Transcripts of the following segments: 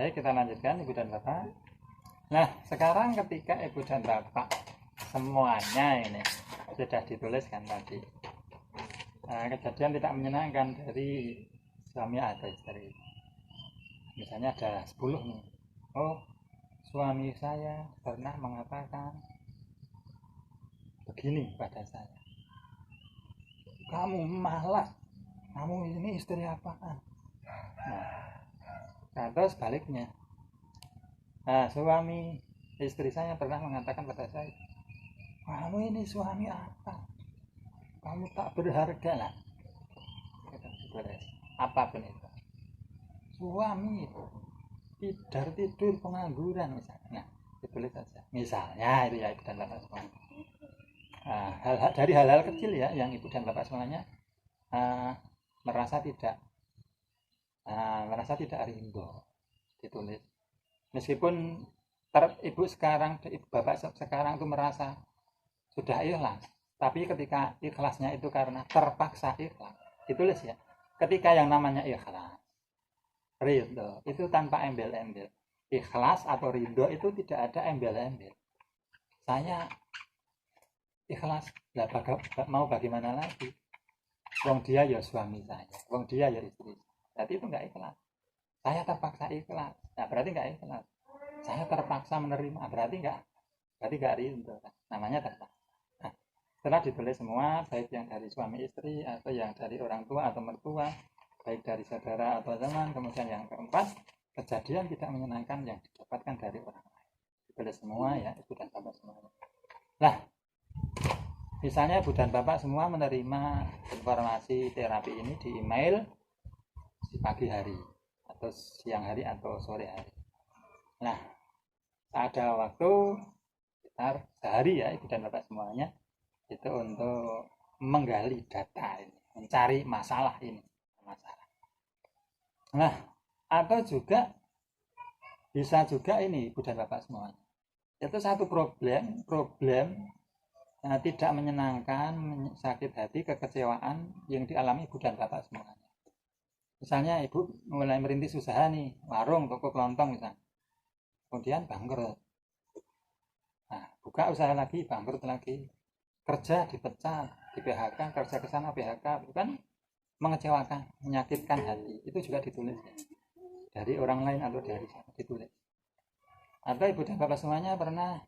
Baik, kita lanjutkan Ibu dan Bapak. Nah, sekarang ketika Ibu dan Bapak semuanya ini sudah dituliskan tadi, kejadian tidak menyenangkan dari suami atau istri. Misalnya ada 10 nih. Oh, suami saya pernah mengatakan begini pada saya. Kamu malas, kamu ini istri apaan? Nah, atau sebaliknya. Nah, suami istri saya pernah mengatakan pada saya, kamu ini suami apa? Kamu tak berharga lah. Apapun itu. Suami itu tidur pengangguran misalnya. Nah, ditulis saja. Misalnya itu ya Ibu dan Bapak semuanya. Dari hal-hal kecil ya yang Ibu dan Bapak semuanya merasa tidak rindu, ditulis. Meskipun Ibu sekarang, Ibu Bapak sekarang itu merasa sudah ikhlas, tapi ketika ikhlasnya itu karena terpaksa ikhlas, ditulis ya. Ketika yang namanya ikhlas, ridho itu tanpa embel-embel. Ikhlas atau ridho itu tidak ada embel-embel. Saya ikhlas, mau bagaimana lagi? Wong dia ya suami saya, wong dia ya istri. Berarti itu enggak ikhlas. Saya terpaksa ikhlas, nah berarti enggak ikhlas. Saya terpaksa menerima, berarti enggak ridho. Namanya terpaksa. Nah, setelah ditulis semua, baik yang dari suami istri atau yang dari orang tua atau mertua, baik dari saudara atau teman, kemudian yang keempat, kejadian tidak menyenangkan yang didapatkan dari orang lain. Ditulis semua ya, Ibu dan Bapak semuanya. Nah, misalnya Ibu dan Bapak semua menerima informasi terapi ini di email di pagi hari atau siang hari atau sore hari. Nah, ada waktu sekitar sehari ya Ibu dan Bapak semuanya itu untuk menggali data ini, mencari masalah ini. Nah, atau juga bisa juga ini Ibu dan Bapak semuanya. Itu satu problem tidak menyenangkan, sakit hati, kekecewaan yang dialami Ibu dan Bapak semuanya. Misalnya Ibu mulai merintis usaha nih, warung, toko kelontong misalnya. Kemudian bangkrut. Nah, buka usaha lagi, bangkrut lagi. Kerja dipecat, di PHK, kerja ke sana PHK, bukan mengecewakan, menyakitkan hati. Itu juga ditulis ya. Dari orang lain atau dari sana ditulis. Atau Ibu dan Bapak semuanya pernah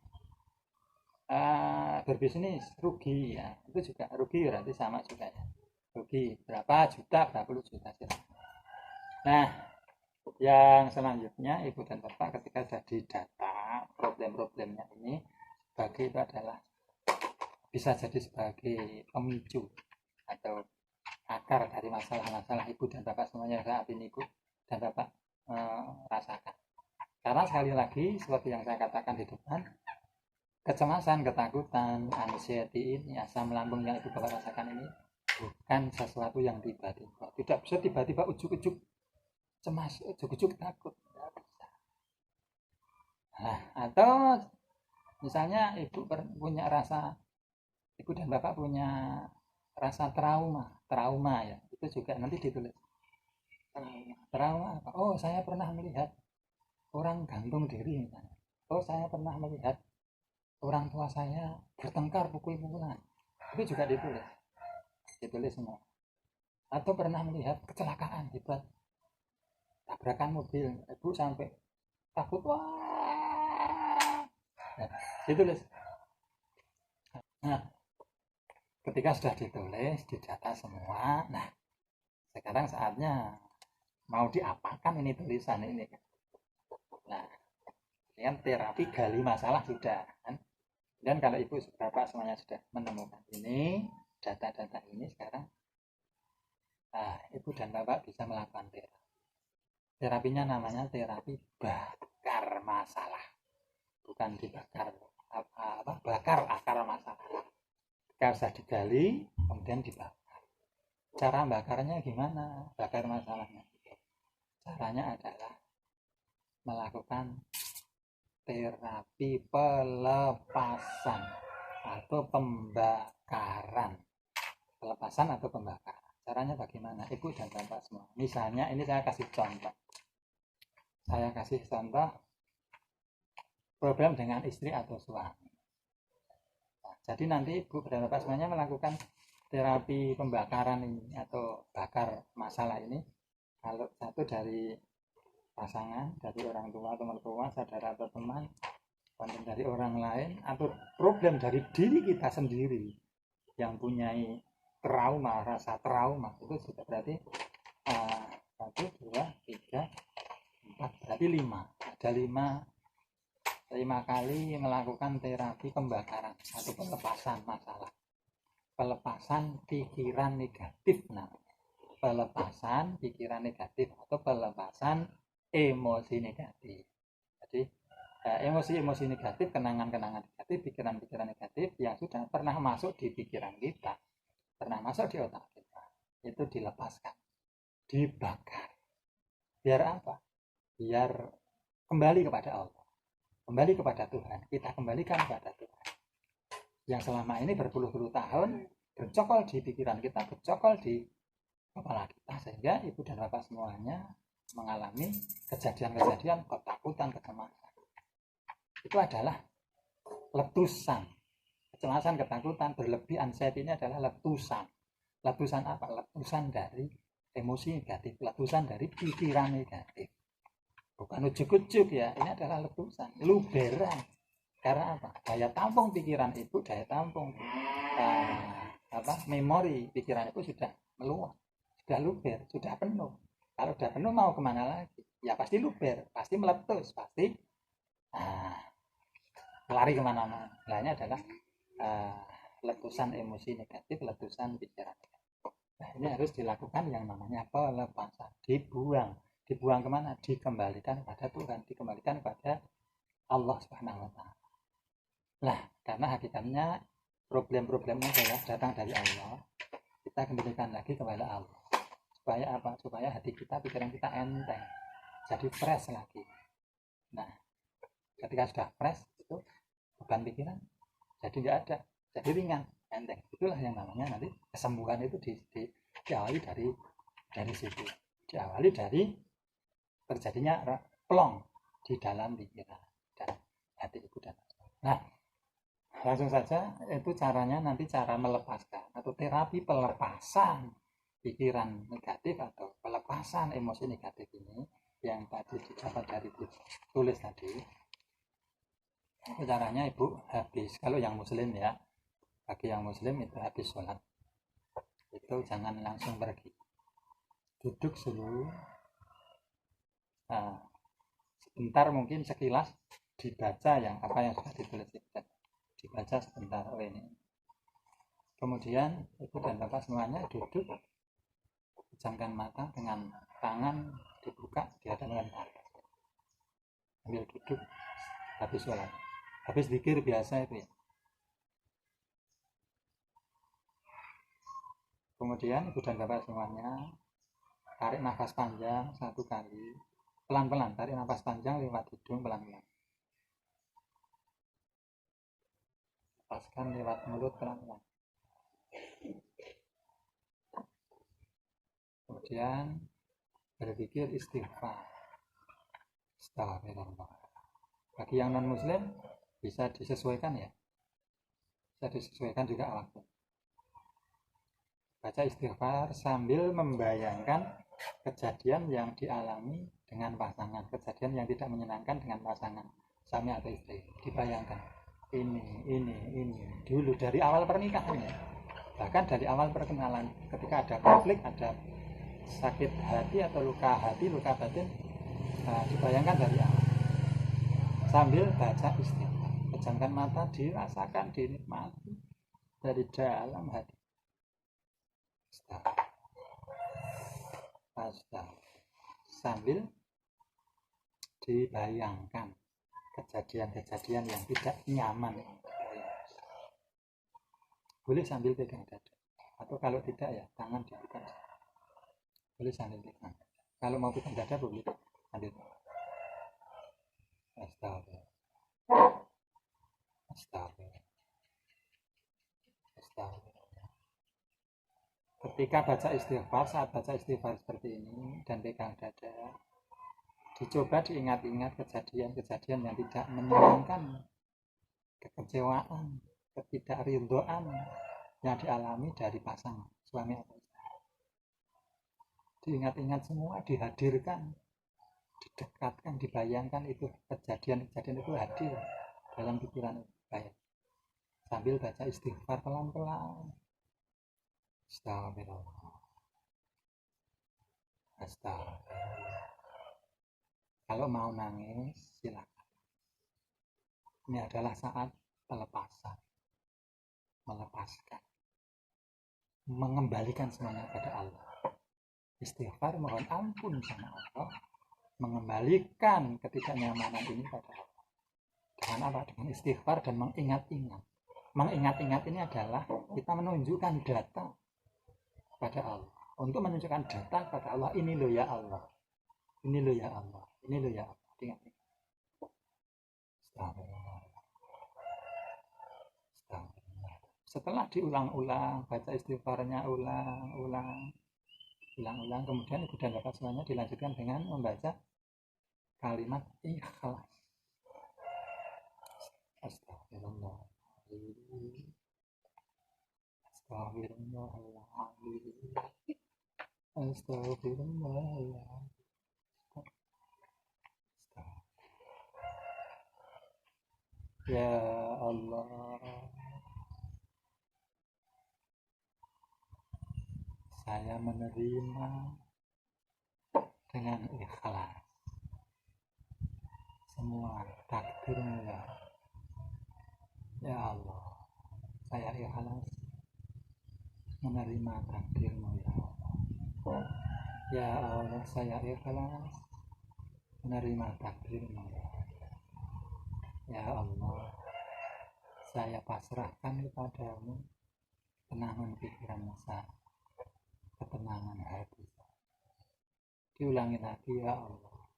berbisnis rugi ya, itu juga rugi berarti sama juga ya. Rugi berapa juta, berapa puluh juta. Nah, yang selanjutnya Ibu dan Bapak ketika sudah didata problem-problemnya ini, sebagai itu adalah bisa jadi sebagai pemicu atau akar dari masalah-masalah Ibu dan Bapak semuanya saat ini Ibu dan Bapak rasakan. Karena sekali lagi seperti yang saya katakan di depan, kecemasan, ketakutan, anxiety ini, asam lambung yang Ibu Bapak rasakan ini bukan sesuatu yang tiba-tiba. Tidak bisa tiba-tiba ujuk-ujuk cemas, ujuk-ujuk takut. Nah, atau misalnya Ibu punya rasa, Ibu dan Bapak punya rasa trauma ya, itu juga nanti ditulis. Trauma apa? Oh, saya pernah melihat orang gantung diri misalnya. Oh, saya pernah melihat orang tua saya bertengkar pukul-pukulan. Itu juga ditulis semua. Atau pernah melihat kecelakaan hebat, tabrakan mobil, Ibu sampai takut, wah, nah, ditulis. Nah, ketika sudah ditulis, didata semua, nah sekarang saatnya mau diapakan ini tulisan ini. Nah, dengan terapi gali masalah sudah kan. Dan kalau Ibu Bapak semuanya sudah menemukan ini, data-data ini, sekarang Ibu dan Bapak bisa melakukan terapi. Terapinya namanya terapi bakar masalah, bukan dibakar bakar akar masalah. Jika sudah digali, kemudian dibakar. Cara bakarnya gimana? Bakar masalahnya. Caranya adalah melakukan terapi pelepasan atau pembakaran. Pelepasan atau pembakaran. Caranya bagaimana? Ibu dan Bapak semua. Misalnya ini saya kasih contoh. saya kasih contoh problem dengan istri atau suami. Nah, jadi nanti Ibu dan Bapak semuanya melakukan terapi pembakaran ini atau bakar masalah ini. Kalau satu dari pasangan, dari orang tua atau mertua, saudara atau teman, konten dari orang lain, atau problem dari diri kita sendiri yang punya trauma, rasa trauma, itu sudah berarti 1, 2, 3, 4, berarti 5. Ada 5 kali melakukan terapi pembakaran atau pelepasan masalah, pelepasan pikiran negatif. Nah, pelepasan pikiran negatif atau pelepasan emosi negatif. Jadi emosi-emosi negatif, kenangan-kenangan negatif, pikiran-pikiran negatif yang sudah pernah masuk di pikiran kita, pernah masuk di otak kita, itu dilepaskan, dibakar. Biar apa? Biar kembali kepada Allah, kembali kepada Tuhan. Kita kembalikan kepada Tuhan yang selama ini berpuluh-puluh tahun bercokol di pikiran kita, bercokol di kepala kita, sehingga Ibu dan Bapak semuanya mengalami kejadian-kejadian ketakutan, kecemasan. Itu adalah letusan. Kecemasan, ketakutan, berlebih, anxiety ini adalah letusan. Letusan apa? Letusan dari emosi negatif, letusan dari pikiran negatif. Bukan ujuk-ujuk ya, ini adalah letusan, luberan. Karena apa? Daya tampung pikiran Ibu, daya tampung memori pikiran Ibu sudah meluap, sudah luber, sudah penuh. Kalau sudah penuh mau kemana lagi? Ya pasti luber, pasti meletus, pasti lari kemana-mana. Lainnya adalah letusan emosi negatif, letusan pikiran negatif. Nah, ini harus dilakukan yang namanya pelepasan, dibuang. Dibuang kemana? Dikembalikan kepada Tuhan, dikembalikan kepada Allah Subhanahu wa Ta'ala. Nah, karena hakikatnya problem-problemnya adalah datang dari Allah, kita kembalikan lagi kepada Allah. Supaya apa? Supaya hati kita, pikiran kita enteng, jadi fresh lagi. Nah, ketika sudah fresh, itu beban pikiran jadi nggak ada, jadi ringan, enteng. Itulah yang namanya nanti kesembuhan itu diawali dari situ, diawali dari terjadinya plong di dalam pikiran dan hati Ibu dan nah, langsung saja itu caranya, nanti cara melepaskan atau terapi pelepasan pikiran negatif atau pelepasan emosi negatif ini yang tadi didapat dari tulis tadi. Itu caranya Ibu habis, kalau yang muslim ya, bagi yang muslim itu habis sholat itu jangan langsung pergi, duduk dulu sebentar, mungkin sekilas dibaca yang apa yang sudah ditulis itu, dibaca sebentar. Oh ini, kemudian Ibu dan Bapak semuanya duduk, pejamkan mata dengan tangan dibuka di hadapan Anda sambil duduk habis sholat, habis zikir biasa itu ya. Kemudian Ibu dan Bapak semuanya tarik nafas panjang 1 kali, pelan-pelan tarik nafas panjang lewat hidung, pelan-pelan lepaskan lewat mulut, pelan-pelan. Kemudian berpikir istighfar, astagfirullah. Bagi yang non muslim bisa disesuaikan ya, bisa disesuaikan juga waktu. Baca istighfar sambil membayangkan kejadian yang dialami dengan pasangan, kejadian yang tidak menyenangkan dengan pasangan, suami atau istri. Dibayangkan ini dulu dari awal pernikahan ya, bahkan dari awal perkenalan, ketika ada konflik, ada sakit hati atau luka hati, luka batin, dibayangkan dari awal sambil baca istighfar. Pejamkan mata, dirasakan, dinikmati dari dalam hati. Sambil dibayangkan kejadian-kejadian yang tidak nyaman. Boleh sambil pegang dada, atau kalau tidak ya tangan dibuka. Boleh sambil pegang. Kalau mau pegang dada boleh sambil. Astagfirullah. Ketika baca istighfar, saat baca istighfar seperti ini dan pegang dada, Dicoba diingat-ingat kejadian-kejadian yang tidak menyenangkan, kekecewaan, ketidakridhoan yang dialami dari pasangan suami atau istri. Diingat-ingat semua, dihadirkan, didekatkan, dibayangkan itu kejadian-kejadian itu hadir dalam pikiran saya. Sambil baca istighfar pelan-pelan. Astagfirullah. Astagfirullah. Kalau mau nangis, silakan. Ini adalah saat pelepasan, melepaskan, mengembalikan semuanya kepada Allah. Istighfar, mohon ampun sama Allah, mengembalikan ketidaknyamanan ini pada Allah. Dengan apa? Dengan istighfar dan mengingat-ingat. Mengingat-ingat ini adalah kita menunjukkan data pada Allah. Untuk menunjukkan data pada Allah, ini loh ya Allah, ini loh ya Allah, ini loh ya Allah. Ingat-ingat. Setelah diulang-ulang, baca istighfarnya ulang-ulang, kemudian ibu dan bapak semuanya dilanjutkan dengan membaca kalimat ikhlas. Astagfirullah. Astagfirullahaladzim. Astagfirullahaladzim. Ya Allah, saya menerima dengan ikhlas semua takdirmu ya Allah. Saya ikhlas menerima takdirmu ya Allah. Ya Allah, saya ikhlas menerima takdirmu ya Allah. Saya pasrahkan kepadamu ketenangan pikiran saya, ketenangan hati saya. Diulangi lagi ya Allah.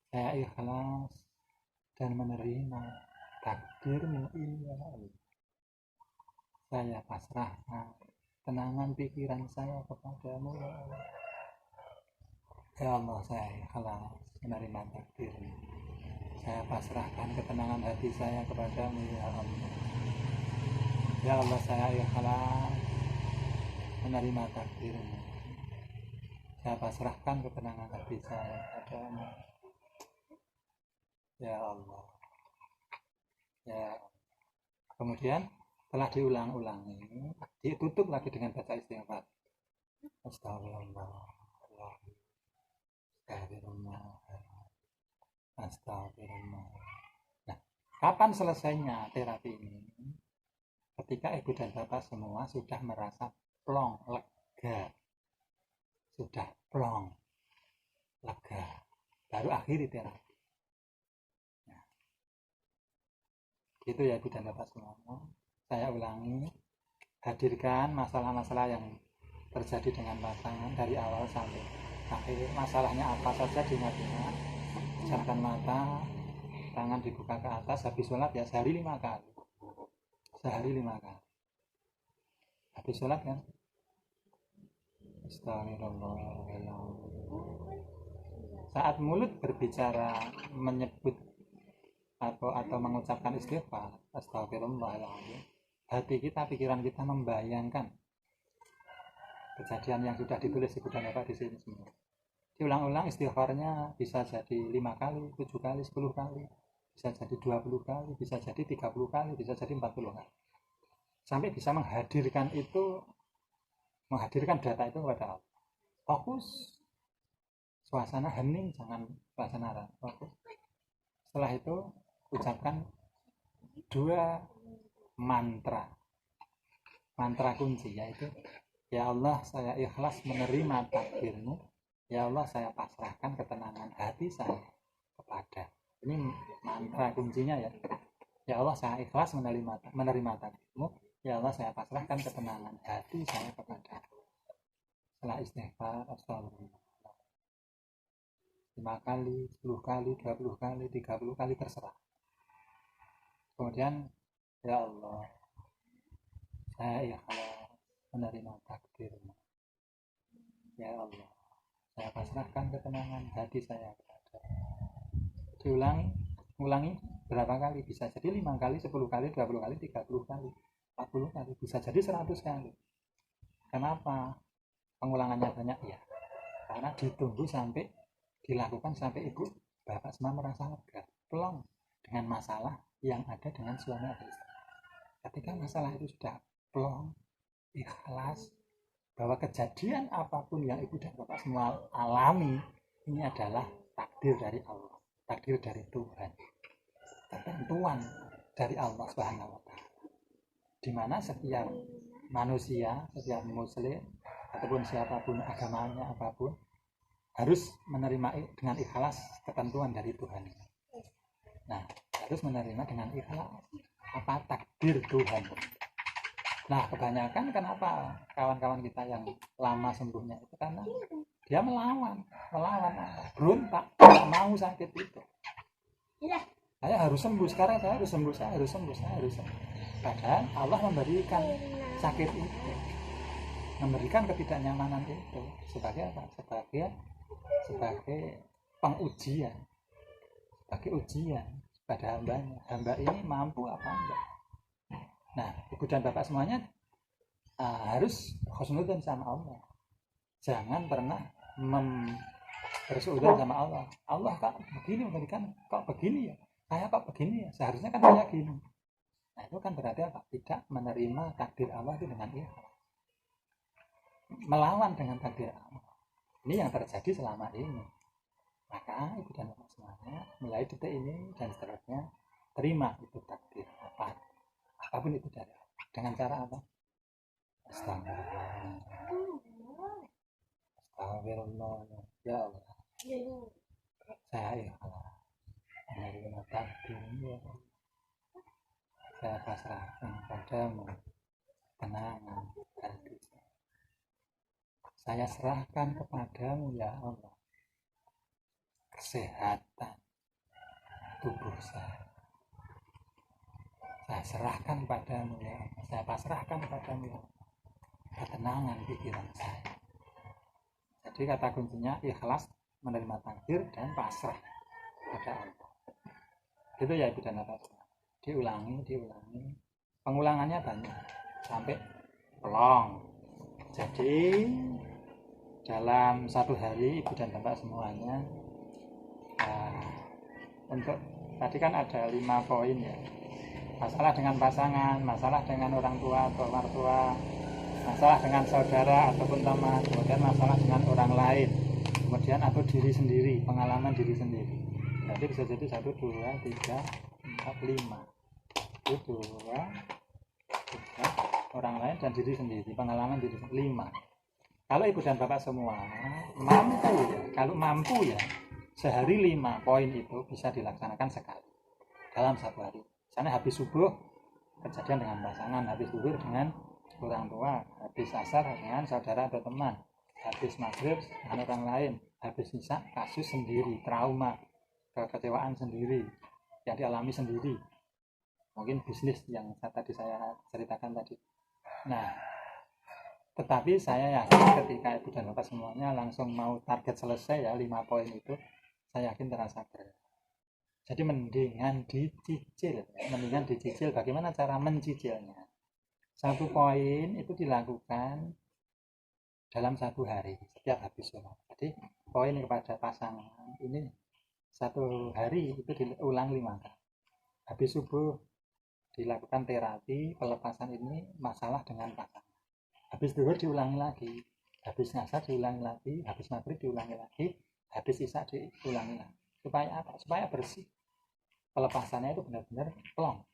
Saya ikhlas dan menerima takdirmu ya Allah. Saya pasrahkan ketenangan pikiran saya kepadamu ya Allah. Ya Allah, saya ikhlas menerima takdirmu. Saya pasrahkan ketenangan hati saya kepadamu ya Allah. Ya Allah, saya ikhlas menerima takdirmu. Saya pasrahkan ketenangan hati saya kepadamu ya Allah. Ya. Kemudian setelah diulang-ulangi, ditutup lagi dengan baca istighfar. Astagfirullah. Astagfirullah. Astagfirullah. Nah, kapan selesainya terapi ini? Ketika ibu dan bapak semua sudah merasa plong, lega, sudah plong, lega, baru akhiri terapi. Nah, gitu ya ibu dan bapak semua. Saya ulangi, hadirkan masalah-masalah yang terjadi dengan pasangan dari awal sampai akhir. Masalahnya apa saja diingat-ingat. Pejamkan mata, tangan dibuka ke atas. Habis sholat ya sehari 5 kali. Sehari 5 kali. Habis sholat kan? Astagfirullahaladzim. Saat mulut berbicara menyebut atau mengucapkan istighfar, astagfirullahaladzim, hati kita, pikiran kita membayangkan kejadian yang sudah ditulis ibu dan bapak di sini semua. Diulang-ulang istighfarnya bisa jadi 5 kali, 7 kali, 10 kali, bisa jadi 20 kali, bisa jadi 30 kali, bisa jadi 40 kali. Sampai bisa menghadirkan data itu kepada Allah. Fokus, suasana hening, jangan suasana fokus. Setelah itu ucapkan 2 mantra kunci, yaitu ya Allah, saya ikhlas menerima takdirmu. Ya Allah, saya pasrahkan ketenangan hati saya kepada. Ini mantra kuncinya ya. Ya Allah, saya ikhlas menerima takdirmu. Ya Allah, saya pasrahkan ketenangan hati saya kepada. Setelah istighfar, astagfirullah, 5 kali, 10 kali, 20 kali, 30 kali, terserah. Kemudian, ya Allah, saya ikhlas menerima takdirmu. Ya Allah, saya pasrahkan ketenangan hati saya kepada. ulangi berapa kali, bisa jadi 5 kali, 10 kali, 20 kali, 30 kali, 40 kali, bisa jadi 100 kali. Kenapa pengulangannya banyak? Ya karena ditunggu sampai dilakukan sampai ibu bapak semua merasa lega, plong dengan masalah yang ada dengan suami atau istri. Ketika masalah itu sudah plong, ikhlas bahwa kejadian apapun yang ibu dan bapak semua alami ini adalah takdir dari Allah, takdir dari Tuhan, ketentuan dari Allah Subhanahu wa Ta'ala, di mana setiap manusia, setiap muslim ataupun siapapun agamanya apapun harus menerima dengan ikhlas ketentuan dari Tuhan. Nah, harus menerima dengan ikhlas apa takdir Tuhan. Nah, kebanyakan kenapa kawan-kawan kita yang lama sembuhnya itu karena dia melawan, berontak, tidak mau sakit itu. Saya harus sembuh sekarang, saya harus sembuh. Padahal Allah memberikan sakit itu, memberikan ketidaknyamanan itu sebagai apa? Sebagai pengujian, sebagai ujian pada hambanya. Hamba ini mampu apa enggak? Nah, ibu dan bapak semuanya harus husnudzon sama Allah. Jangan pernah bersuudzon sama Allah. Allah kok begini memberikan, kok begini ya? Saya kok begini ya? Seharusnya kan saya gini. Nah, itu kan berarti apa? Tidak menerima takdir Allah itu dengan ikhlas. Melawan dengan takdir Allah. Ini yang terjadi selama ini. Maka ibu dan bapak semuanya mulai detik ini dan seterusnya terima itu takdir apapun itu dari Allah. Dengan cara apa? Astagfirullah. Ya Allah, saya ikhlas menerima takdir ya. Saya pasrahkan padamu kenangan hati. Saya serahkan kepadamu ya Allah kesehatan tubuh saya. Saya serahkan padamu ya Allah. Saya pasrahkan padamu ya Allah ketenangan pikiran saya. Jadi kata kuncinya ikhlas menerima takdir dan pasrah pada Allah. Itu ya ibu dan bapak. Diulangi. Pengulangannya banyak sampai pelong. Jadi dalam satu hari ibu dan bapak semuanya untuk tadi kan ada 5 poin ya. Masalah dengan pasangan, masalah dengan orang tua atau mertua, masalah dengan saudara ataupun teman, kemudian masalah dengan orang lain, kemudian atau diri sendiri, pengalaman diri sendiri. Jadi bisa jadi 1, 2, 3, 4, 5. Itu 2, 3, orang lain dan diri sendiri, pengalaman diri sendiri 5. Kalau ibu dan bapak semua mampu ya, sehari 5 poin itu bisa dilaksanakan sekali dalam satu hari. Misalnya habis subuh kejadian dengan pasangan, habis zuhur dengan orang tua, habis asar dengan saudara atau teman, habis maghrib dengan orang lain, habis isya kasus sendiri, trauma, kekecewaan sendiri yang dialami sendiri, mungkin bisnis yang tadi saya ceritakan tadi. Nah, tetapi saya yakin ketika ibu dan bapak semuanya langsung mau target selesai ya 5 poin itu, saya yakin terasa berat. Jadi mendingan dicicil bagaimana cara mencicilnya. 1 poin itu dilakukan dalam 1 hari setiap habis sholat. Jadi poin kepada pasangan ini 1 hari itu diulang 5 kali. Habis subuh dilakukan terapi pelepasan ini masalah dengan pasangan. Habis zuhur diulangi lagi, habis asar diulangi lagi, habis maghrib diulangi lagi, habis isya diulangi lagi. Supaya apa? Supaya bersih. Pelepasannya itu benar-benar plong.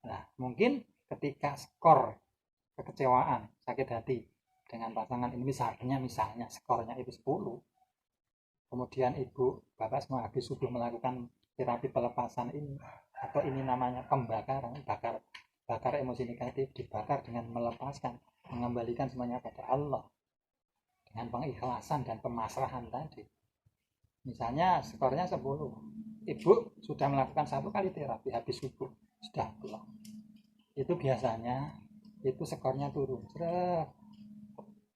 Nah, mungkin ketika skor kekecewaan, sakit hati dengan pasangan ini misalnya skornya itu 10, kemudian ibu bapak semua habis subuh melakukan terapi pelepasan ini, atau ini namanya pembakaran, bakar emosi negatif, dibakar dengan melepaskan, mengembalikan semuanya pada Allah dengan pengikhlasan dan pemasrahan tadi. Misalnya skornya 10, ibu sudah melakukan 1 kali terapi habis subuh, sudah pulang, itu biasanya itu skornya turun,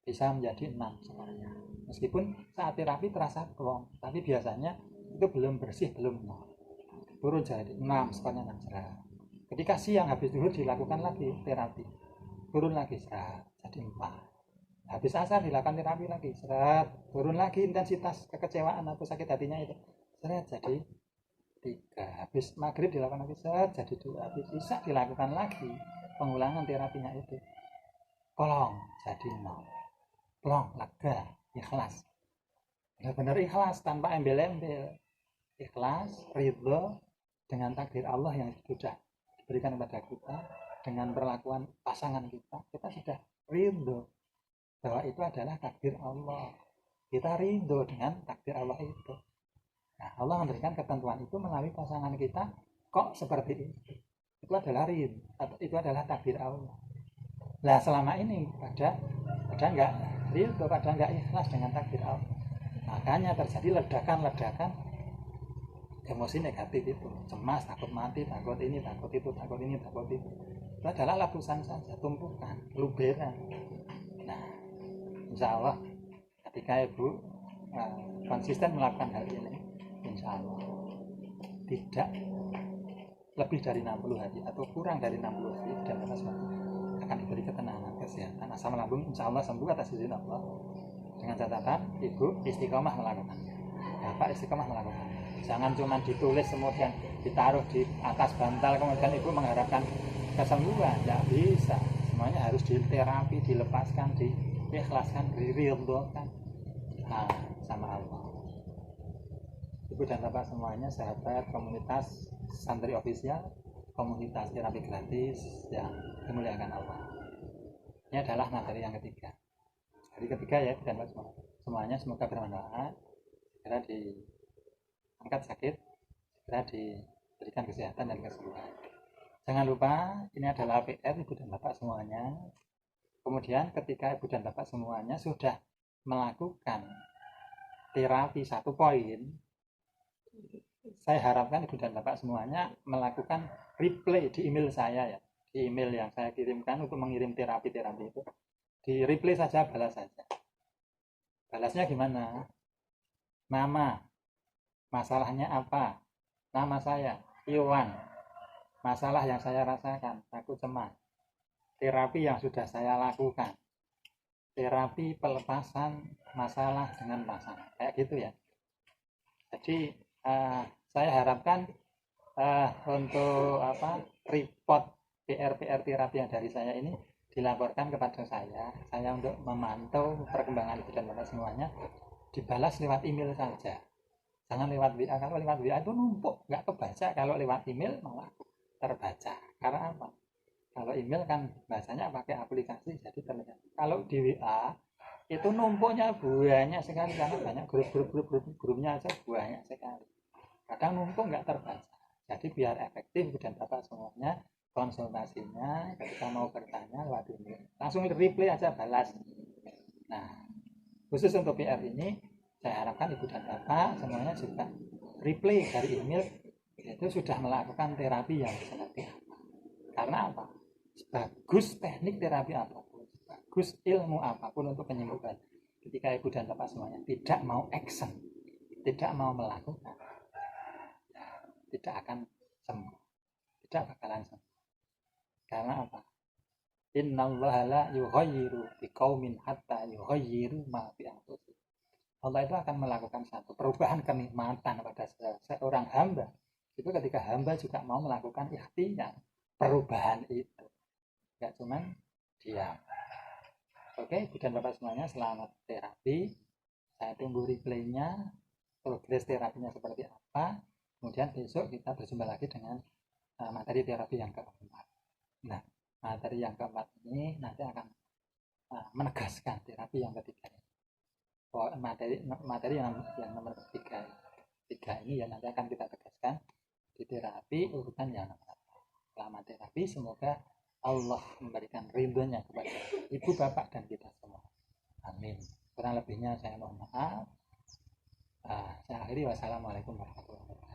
bisa menjadi 6 skornya. Meskipun saat terapi terasa plong, tapi biasanya itu belum bersih, belum nol, turun jadi 6, skornya 6 serat. Ketika siang habis zuhur dilakukan lagi terapi, turun lagi serat jadi 4. Habis asar dilakukan terapi lagi serat, turun lagi intensitas kekecewaan atau sakit hatinya itu serat jadi 3. Habis maghrib dilakukan lagi serat jadi 2. Habis isya dilakukan lagi pengulangan terapinya itu, kolong jadi 0, plong, lega, ikhlas, benar-benar ikhlas tanpa embel-embel, ikhlas, ridho dengan takdir Allah yang sudah diberikan kepada kita, dengan perlakuan pasangan kita sudah ridho bahwa itu adalah takdir Allah, kita ridho dengan takdir Allah itu. Nah, Allah memberikan ketentuan itu melalui pasangan kita kok seperti itu adalah ridho, itu adalah takdir Allah. Nah, selama ini pada enggak ridho, pada enggak ikhlas dengan takdir Allah, makanya terjadi ledakan-ledakan emosi negatif itu, cemas, takut mati, takut ini, takut itu, takut ini, takut itu. Itu adalah lapisan saja, tumpukan, luberan. Nah, insya Allah ketika ibu konsisten melakukan hal ini, insya Allah tidak lebih dari 60 hari atau kurang dari 60 hari dan akan diberi ketenangan, kesehatan, asam lambung insya Allah sembuh atas izin Allah, dengan catatan ibu istiqomah melakukannya, bapak istiqomah melakukan. Jangan cuma ditulis kemudian ditaruh di atas bantal kemudian ibu mengharapkan kesembuhan, tidak bisa. Semuanya harus diterapi, dilepaskan, diikhlaskan, diridhokan sama Allah. Ibu dan bapak semuanya, sahabat komunitas santri official, komunitas terapi gratis yang dimuliakan Allah, ini adalah materi yang ketiga. Hari ketiga ya, dan semuanya semoga bermanfaat, segera diangkat sakit, segera diberikan kesehatan dan kesembuhan. Jangan lupa ini adalah PR ibu dan bapak semuanya. Kemudian ketika ibu dan bapak semuanya sudah melakukan terapi 1 poin, saya harapkan ibu dan bapak semuanya melakukan replay di email saya ya, di email yang saya kirimkan untuk mengirim terapi-terapi itu, di replay saja, balas saja. Balasnya gimana? Nama, masalahnya apa? Nama saya Iwan, masalah yang saya rasakan, takut cemas, terapi yang sudah saya lakukan, terapi pelepasan masalah dengan pasangan, kayak gitu ya. Jadi saya harapkan untuk report PR terapi yang dari saya ini dilaporkan kepada saya untuk memantau perkembangan ibu dan bapak semuanya, dibalas lewat email saja, jangan lewat WA. Kalau lewat WA itu numpuk, nggak kebaca. Kalau lewat email malah terbaca. Karena apa? Kalau email kan bahasanya pakai aplikasi, jadi terlihat. Kalau di WA itu numpuknya banyak sekali, karena banyak grupnya aja banyak sekali, kadang numpuk nggak terbaca. Jadi biar efektif dan bapak semuanya konsultasinya ketika mau bertanya lewat email, langsung replay aja, balas. Nah, khusus untuk PR ini saya harapkan ibu dan bapak semuanya juga replay dari email itu sudah melakukan terapi yang seperti apa. Karena apa? Bagus teknik terapi apapun, bagus ilmu apapun untuk penyembuhan, ketika ibu dan bapak semuanya tidak mau action, tidak mau melakukan, tidak akan sembuh, tidak bakalan sembuh. Karena apa? Innallaha la yughayyiru biqaumin hatta yughayyiru ma bi anfusihim. Allah itu akan melakukan satu perubahan kenikmatan pada seorang hamba itu ketika hamba juga mau melakukan ikhtiar perubahan itu, nggak cuman diam. Oke, ibu dan bapak semuanya, selamat terapi. Saya tunggu replaynya, progres terapinya seperti apa. Kemudian besok kita berjumpa lagi dengan materi terapi yang keempat. Nah, materi yang keempat ini nanti akan menegaskan terapi yang ketiga. Materi yang nomor tiga ini ya nanti akan kita tegaskan di terapi urutan yang nomor 1. Selamat terapi, semoga Allah memberikan ridhonya kepada ibu bapak dan kita semua. Amin. Kurang lebihnya saya mohon maaf. Saya akhiri, wassalamualaikum warahmatullahi wabarakatuh.